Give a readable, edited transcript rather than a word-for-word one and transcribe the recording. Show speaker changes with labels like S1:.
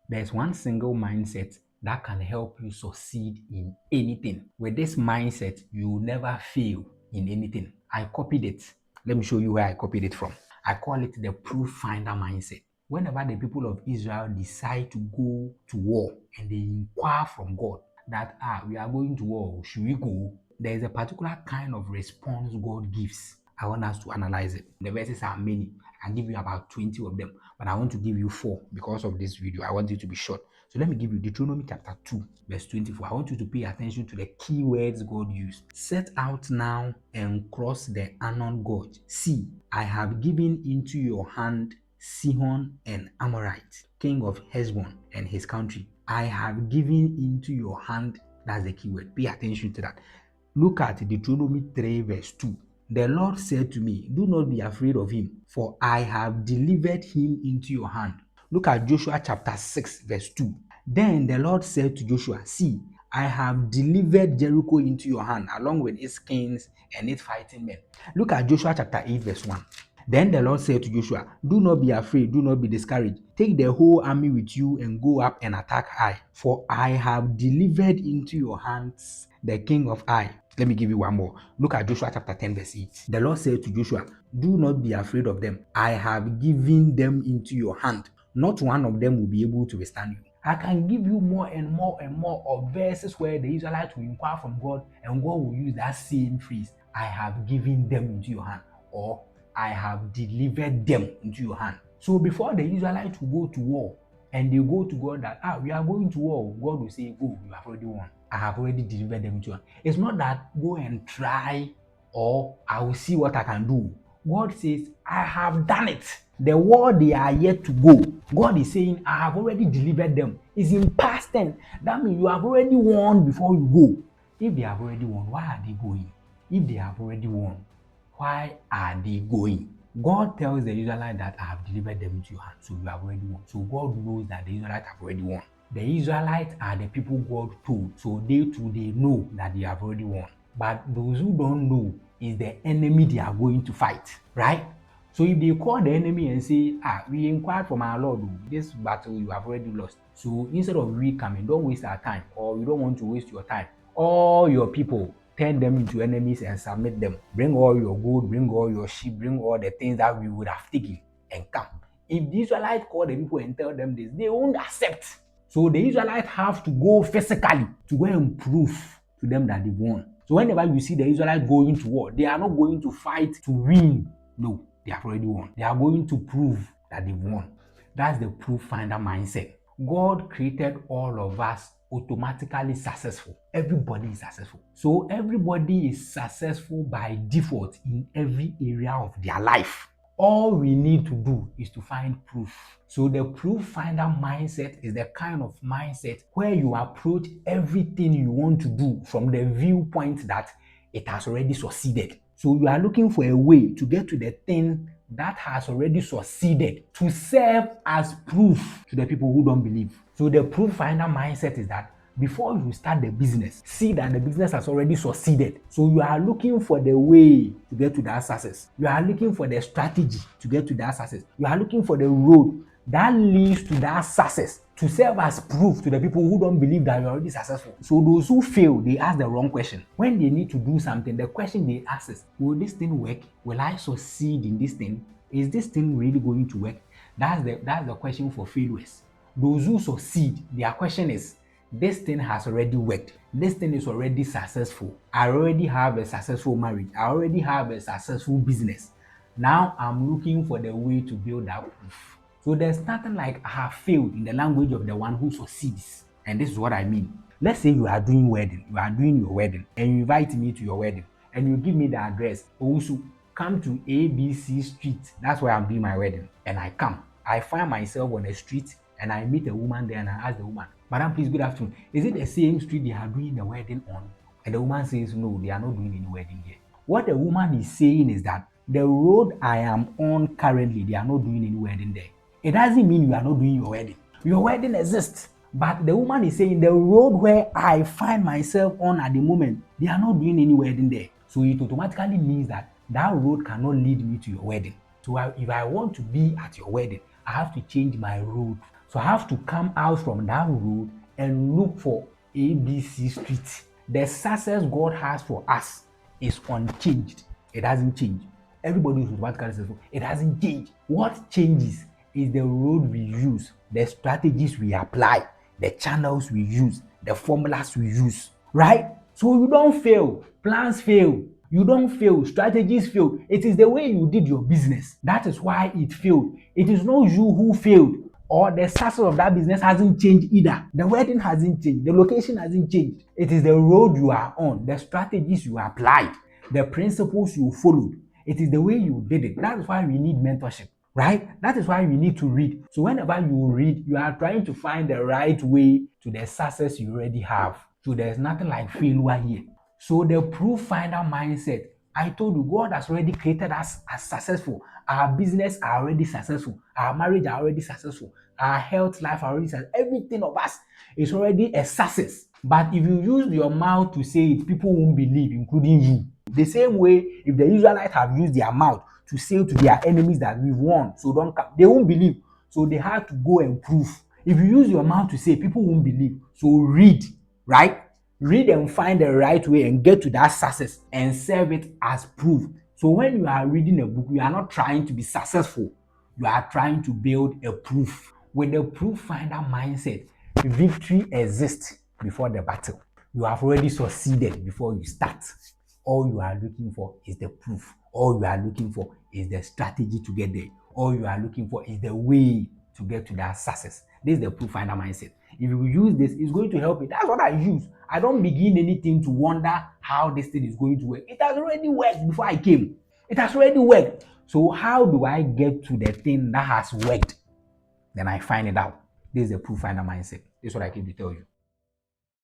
S1: There's one single mindset that can help you succeed in anything. With this mindset, you will never fail in anything. I copied it. Let me show you where I copied it from. I call it the proof finder mindset. Whenever the people of Israel decide to go to war and they inquire from God that, we are going to war, should we go? There is a particular kind of response God gives. I want us to analyze it. The verses are many. I can give you about 20 of them, but I want to give you 4 because of this video. I want it to be short. So let me give you Deuteronomy chapter 2, verse 24. I want you to pay attention to the key words God used. Set out now and cross the Arnon Gorge. See, I have given into your hand Sihon and Amorite, king of Heshbon and his country. I have given into your hand. That's the key word. Pay attention to that. Look at Deuteronomy 3 verse 2. The Lord said to me, do not be afraid of him, for I have delivered him into your hand. Look at Joshua chapter 6 verse 2. Then the Lord said to Joshua, see, I have delivered Jericho into your hand, along with its kings and its fighting men. Look at Joshua chapter 8 verse 1. Then the Lord said to Joshua, do not be afraid, do not be discouraged. Take the whole army with you and go up and attack Ai, for I have delivered into your hands the king of Ai. Let me give you one more. Look at Joshua chapter 10 verse 8. The Lord said to Joshua, do not be afraid of them. I have given them into your hand. Not one of them will be able to withstand you. I can give you more and more and more of verses where the Israelites will inquire from God and God will use that same phrase, I have given them into your hand, or I have delivered them into your hand. So before the Israelites will go to war and they go to God that, we are going to war, God will say, go, you have already won. I have already delivered them into your hand. It's not that go and try or I will see what I can do. God says, I have done it. The war they are yet to go. God is saying, I have already delivered them. It's in past tense. That means you have already won before you go. If they have already won, why are they going? If they have already won, why are they going? God tells the Israelites that I have delivered them into your hand, so you have already won. So God knows that the Israelites have already won. The Israelites are the people God told, so they too, they know that they have already won. But those who don't know is the enemy they are going to fight, right? So if they call the enemy and say, we inquired from our Lord, this battle you have already lost. So instead of we coming, don't waste our time, or you don't want to waste your time. All your people, turn them into enemies and submit them. Bring all your gold, bring all your sheep, bring all the things that we would have taken and come. If the Israelites call the people and tell them this, they won't accept. So the Israelites have to go physically to go and prove to them that they've won. So whenever you see the Israelites going to war, they are not going to fight to win. No, they have already won. They are going to prove that they've won. That's the proof finder mindset. God created all of us automatically successful. Everybody is successful. So everybody is successful by default in every area of their life. All we need to do is to find proof. So the proof finder mindset is the kind of mindset where you approach everything you want to do from the viewpoint that it has already succeeded. So you are looking for a way to get to the thing that has already succeeded to serve as proof to the people who don't believe. So the proof finder mindset is that before you start the business, see that the business has already succeeded. So you are looking for the way to get to that success. You are looking for the strategy to get to that success. You are looking for the road that leads to that success to serve as proof to the people who don't believe that you're already successful. So those who fail, they ask the wrong question. When they need to do something, the question they ask is, will this thing work? Will I succeed in this thing? Is this thing really going to work? That's the question for failures. Those who succeed, their question is, this thing has already worked. This thing is already successful. I already have a successful marriage. I already have a successful business. Now I'm looking for the way to build that proof. So there's nothing like I have failed in the language of the one who succeeds. And this is what I mean. Let's say you are doing your wedding, and you invite me to your wedding, and you give me the address. Also, come to ABC Street. That's where I'm doing my wedding. And I come. I find myself on a street and I meet a woman there and I ask the woman, Madam, please, good afternoon. Is it the same street they are doing the wedding on? And the woman says, no, they are not doing any wedding here. What the woman is saying is that the road I am on currently, they are not doing any wedding there. It doesn't mean you are not doing your wedding. Your wedding exists. But the woman is saying the road where I find myself on at the moment, they are not doing any wedding there. So it automatically means that that road cannot lead me to your wedding. So if I want to be at your wedding, I have to change my road So I have to come out from that road and look for ABC Street. The success God has for us is unchanged. It hasn't changed. Everybody is automatically successful. It hasn't changed. What changes is the road we use, the strategies we apply, the channels we use, the formulas we use, right? So you don't fail. Plans fail. You don't fail. Strategies fail. It is the way you did your business. That is why it failed. It is not you who failed, or the success of that business hasn't changed either. The wedding hasn't changed. The location hasn't changed. It is the road you are on, the strategies you applied, the principles you followed. It is the way you did it. That is why we need mentorship, right? That is why we need to read. So whenever you read, you are trying to find the right way to the success you already have. So there's nothing like failure here. So the proof finder mindset, I told you, God has already created us as successful. Our business are already successful. Our marriage are already successful. Our health life are already successful. Everything of us is already a success. But if you use your mouth to say it, people won't believe, including you. The same way, if the Israelites have used their mouth to say to their enemies that we've won, so don't come, they won't believe. So they have to go and prove. If you use your mouth to say, people won't believe. So read, right? Read and find the right way and get to that success and serve it as proof. So when you are reading a book, you are not trying to be successful. You are trying to build a proof. With the proof finder mindset, victory exists before the battle. You have already succeeded before you start. All you are looking for is the proof. All you are looking for is the strategy to get there. All you are looking for is the way to get to that success. This is the proof finder mindset. If you use this, it's going to help you. That's what I use. I don't begin anything to wonder how this thing is going to work. It has already worked before I came. It has already worked. So how do I get to the thing that has worked? Then I find it out. This is the proof finder mindset. This is what I came to tell you.